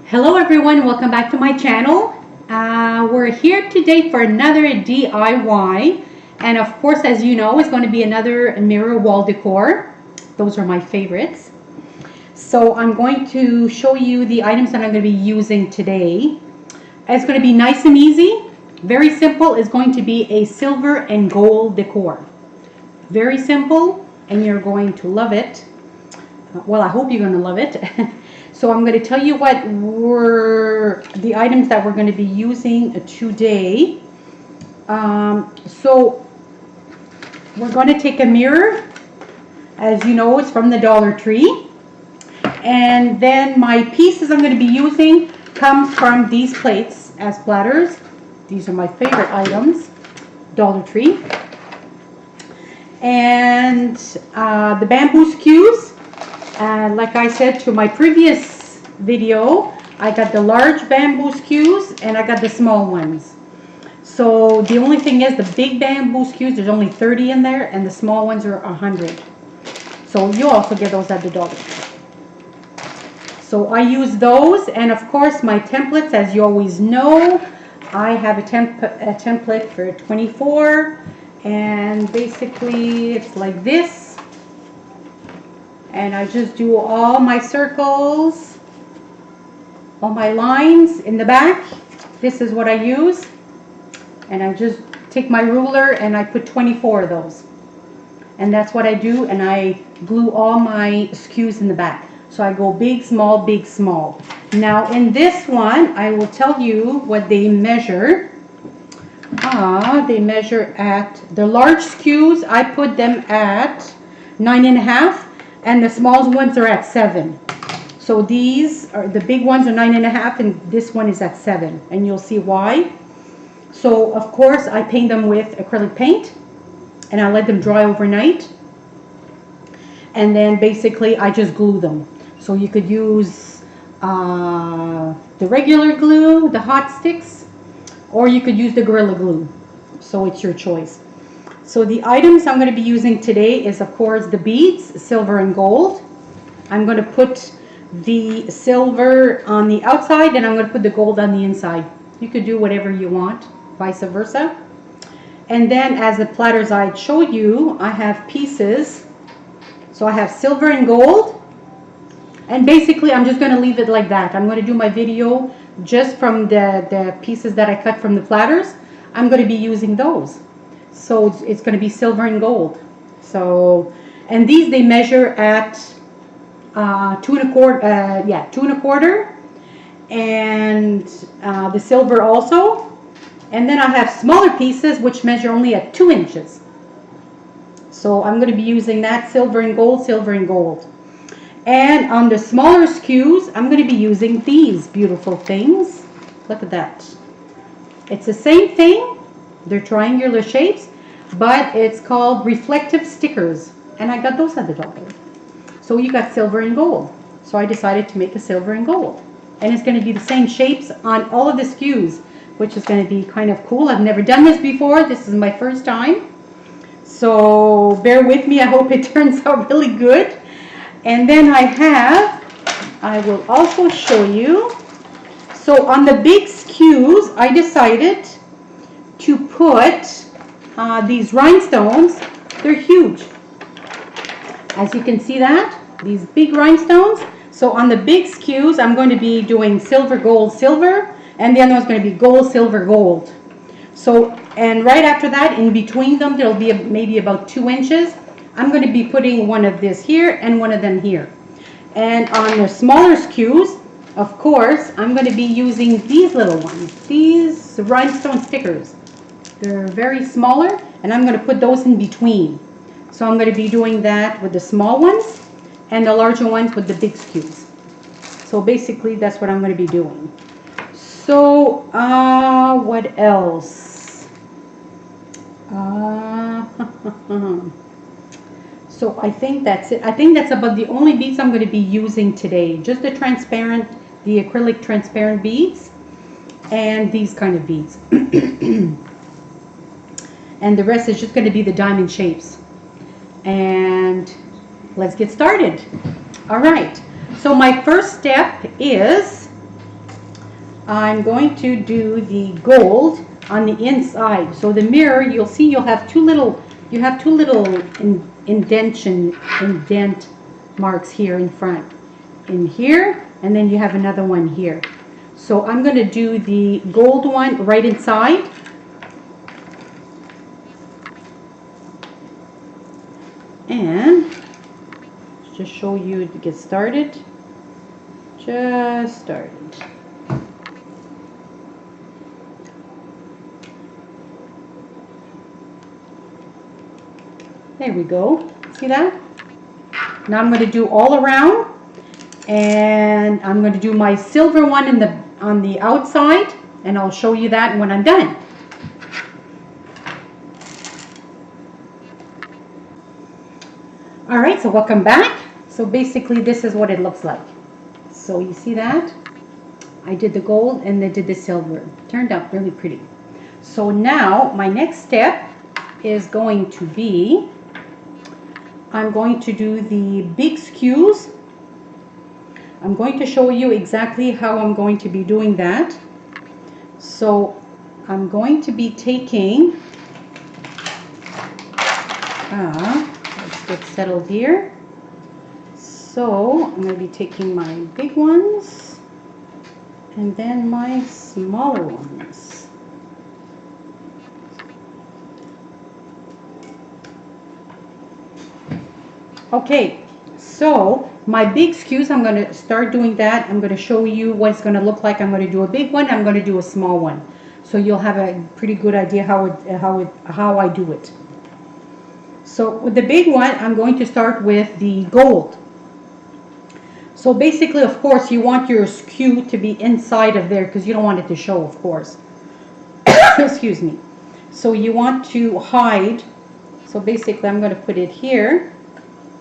Hello everyone, welcome back to my channel. We're here today for another DIY, and of course, as you know, it's going to be another mirror wall decor. Those are my favorites. So I'm going to show you the items that I'm going to be using today. It's going to be nice and easy, very simple. It's going to be a silver and gold decor. Very simple, and you're going to love it. Well, I hope you're going to love it. So I'm going to tell you what were the items that we're going to be using today. So we're going to take a mirror. As you know, it's from the Dollar Tree. And then my pieces I'm going to be using come from these plates as platters. These are my favorite items, Dollar Tree. And the bamboo skews. Like I said to my previous video, I got the large bamboo skews and I got the small ones. So the only thing is the big bamboo skews, there's only 30 in there, and the small ones are 100. So you also get those at the Dollar Tree. So I use those, and of course my templates, as you always know, I have a template for 24, and basically it's like this. And I just do all my circles, all my lines in the back. This is what I use. And I just take my ruler and I put 24 of those. And that's what I do, and I glue all my skews in the back. So I go big, small, big, small. Now in this one, I will tell you what they measure. They measure at, the large skews, I put them at 9.5. And the small ones are at 7. So these are, the big ones are 9.5, and this one is at 7. And you'll see why. So of course I paint them with acrylic paint, and I let them dry overnight. And then basically I just glue them. So you could use the regular glue, the hot sticks, or you could use the Gorilla Glue. So it's your choice. So the items I'm going to be using today is, of course, the beads, silver and gold. I'm going to put the silver on the outside, and I'm going to put the gold on the inside. You could do whatever you want, vice versa. And then as the platters I showed you, I have pieces. So I have silver and gold. And basically I'm just going to leave it like that. I'm going to do my video just from the pieces that I cut from the platters. I'm going to be using those. So it's going to be silver and gold. So, and these they measure at 2.25. 2.25, and the silver also. And then I have smaller pieces which measure only at 2 inches. So I'm going to be using that silver and gold, silver and gold. And on the smaller skews, I'm going to be using these beautiful things. Look at that. It's the same thing. They're triangular shapes, but it's called reflective stickers, and I got those at the Dollar. So you got silver and gold. So I decided to make a silver and gold, and it's going to be the same shapes on all of the skews, which is going to be kind of cool. I've never done this before. This is my first time, so bear with me. I hope it turns out really good. And then I will also show you. So on the big skews, I decided to put these rhinestones. They're huge, as you can see that, these big rhinestones. So on the big skews, I'm going to be doing silver, gold, silver, and the other one's going to be gold, silver, gold. So, and right after that, in between them, there'll be maybe about 2 inches. I'm going to be putting one of this here and one of them here. And on the smaller skews, of course, I'm going to be using these little ones, these rhinestone stickers. They're very smaller, and I'm going to put those in between. So I'm going to be doing that with the small ones and the larger ones with the big skews. So basically that's what I'm going to be doing. So what else? So I think that's it. I think that's about the only beads I'm going to be using today. Just the transparent, the acrylic transparent beads, and these kind of beads. And the rest is just going to be the diamond shapes. And let's get started. All right. So my first step is I'm going to do the gold on the inside. So the mirror, you'll see you have two little indent marks here in front. In here, and then you have another one here. So I'm going to do the gold one right inside. And just show you to get started. Just started. There we go. See that? Now I'm going to do all around, and I'm going to do my silver one on the outside, and I'll show you that when I'm done. All right, so welcome back. So basically this is what it looks like. So you see that? I did the gold and then did the silver. Turned out really pretty. So now my next step is going to be, I'm going to do the big skews. I'm going to show you exactly how I'm going to be doing that. So I'm going to be taking, let's get settled here. So I'm going to be taking my big ones and then my smaller ones. Okay, so my big skews, I'm going to start doing that. I'm going to show you what it's going to look like. I'm going to do a big one. I'm going to do a small one. So you'll have a pretty good idea how I do it. So with the big one, I'm going to start with the gold. So basically, of course, you want your skew to be inside of there because you don't want it to show, of course. Excuse me. So you want to hide. So basically, I'm going to put it here.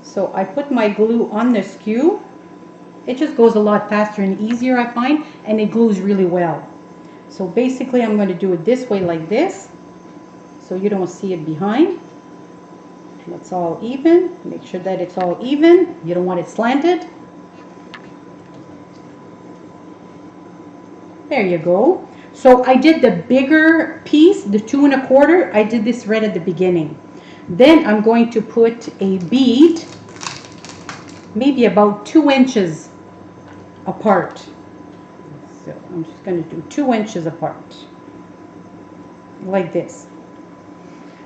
So I put my glue on the skew. It just goes a lot faster and easier, I find, and it glues really well. So basically, I'm going to do it this way like this, so you don't see it behind. And it's all even. Make sure that it's all even. You don't want it slanted. There you go. So I did the bigger piece, the 2 1/4. I did this right at the beginning. Then I'm going to put a bead, maybe about 2 inches apart. So I'm just going to do 2 inches apart, like this.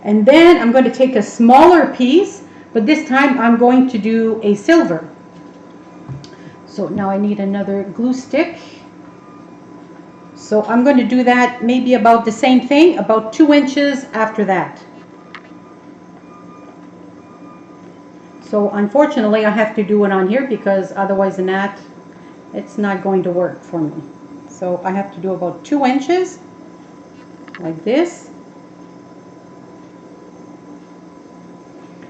And then I'm going to take a smaller piece, but this time I'm going to do a silver. So now I need another glue stick. So I'm going to do that maybe about the same thing, about 2 inches after that. So unfortunately I have to do it on here because otherwise than that it's not going to work for me. So I have to do about 2 inches like this.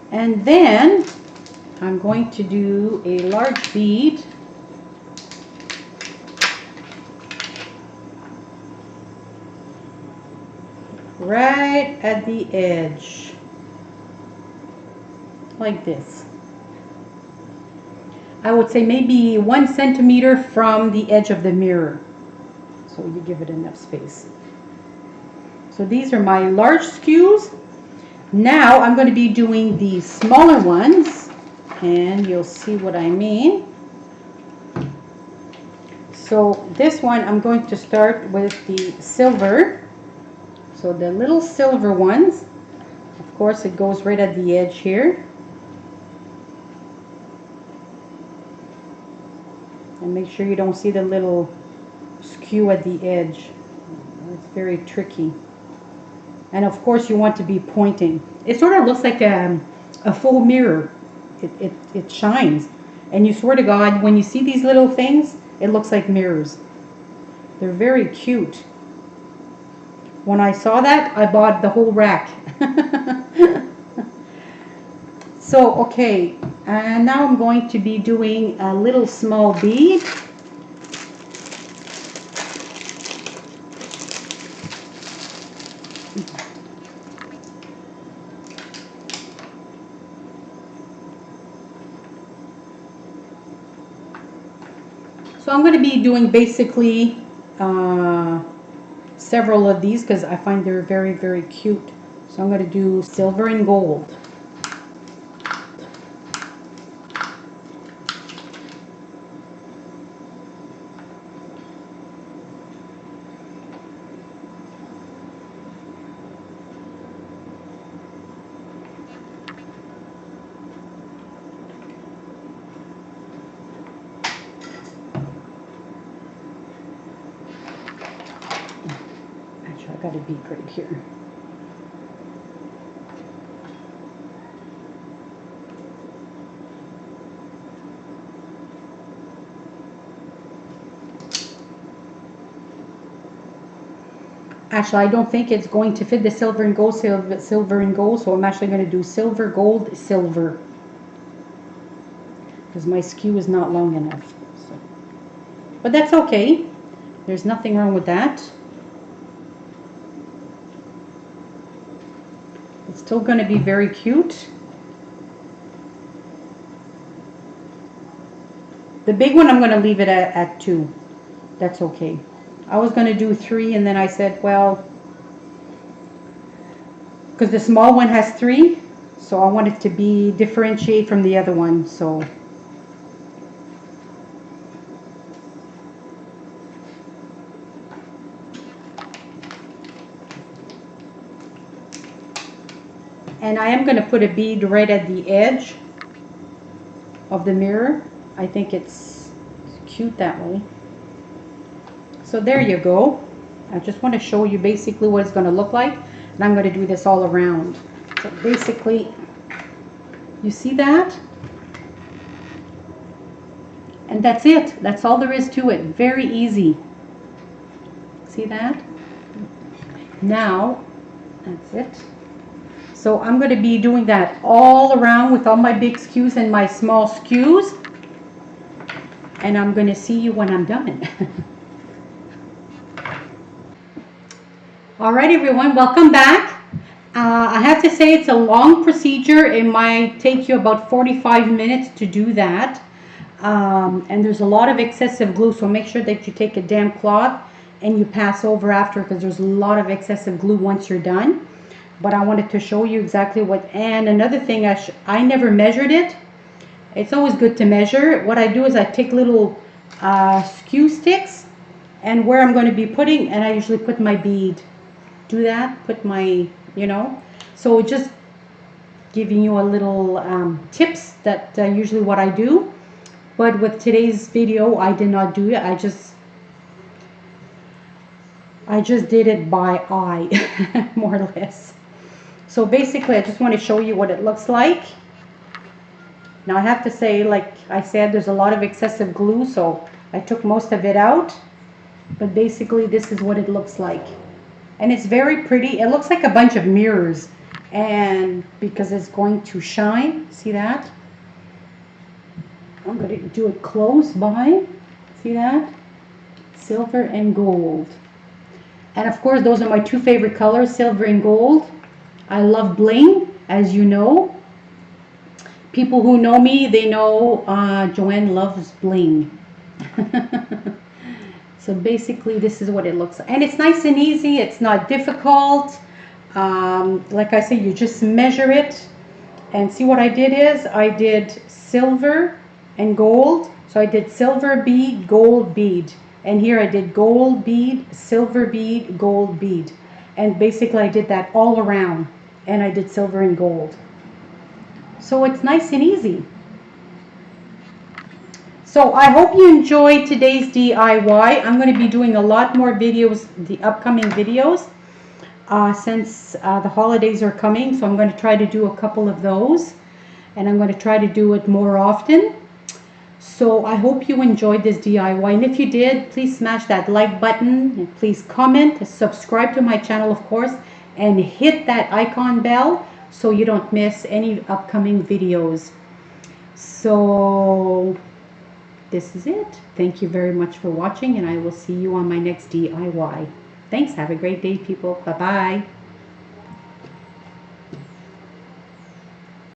And then I'm going to do a large bead. Right at the edge, like this. I would say maybe 1 centimeter from the edge of the mirror, so you give it enough space. So these are my large skews. Now I'm going to be doing the smaller ones, and you'll see what I mean. So this one I'm going to start with the silver. So the little silver ones, of course it goes right at the edge here. And make sure you don't see the little skew at the edge. It's very tricky. And of course you want to be pointing. It sort of looks like a faux mirror. It shines. And you swear to God, when you see these little things, it looks like mirrors. They're very cute. When I saw that, I bought the whole rack. So, okay, and now I'm going to be doing a little small bead. So I'm going to be doing basically several of these because I find they're very, very cute. So I'm going to do silver and gold. Actually, I got a bead right here. Actually, I don't think it's going to fit the silver and gold, silver and gold, so I'm actually going to do silver, gold, silver. Because my skew is not long enough. So. But that's okay. There's nothing wrong with that. It's still going to be very cute. The big one, I'm going to leave it at 2. That's okay. I was going to do 3, and then I said, well, because the small one has 3, so I want it to be differentiate from the other one. So and I am going to put a bead right at the edge of the mirror. I think it's cute that way. So there you go. I just want to show you basically what it's going to look like. And I'm going to do this all around. So basically, you see that? And that's it. That's all there is to it. Very easy. See that? Now, that's it. So I'm going to be doing that all around with all my big skews and my small skews. And I'm going to see you when I'm done. Alright everyone, welcome back. I have to say it's a long procedure. It might take you about 45 minutes to do that. And there's a lot of excessive glue, so make sure that you take a damp cloth and you pass over after, because there's a lot of excessive glue once you're done. But I wanted to show you exactly what. And another thing, I never measured it. It's always good to measure. What I do is I take little skew sticks, and where I'm going to be putting, and I usually put my bead. Do that, put my, you know, so just giving you a little tips that usually what I do. But with today's video, I did not do it. I just did it by eye, more or less. So basically, I just want to show you what it looks like. Now I have to say, like I said, there's a lot of excessive glue, so I took most of it out. But basically, this is what it looks like. And it's very pretty. It looks like a bunch of mirrors. And because it's going to shine, see that? I'm going to do it close by. See that? Silver and gold. And of course, those are my 2 favorite colors, silver and gold. I love bling, as you know. People who know me, they know Joanne loves bling. So basically, this is what it looks like. And it's nice and easy. It's not difficult. Like I said, you just measure it. And see what I did is, I did silver and gold. So I did silver bead, gold bead. And here I did gold bead, silver bead, gold bead. And basically, I did that all around. And I did silver and gold. So it's nice and easy. So I hope you enjoyed today's DIY. I'm going to be doing a lot more videos, the upcoming videos, since the holidays are coming. So I'm going to try to do a couple of those. And I'm going to try to do it more often. So I hope you enjoyed this DIY. And if you did, please smash that like button. And please comment, subscribe to my channel, of course. And hit that icon bell so you don't miss any upcoming videos. So this is it. Thank you very much for watching, and I will see you on my next DIY. Thanks. Have a great day, people. Bye-bye.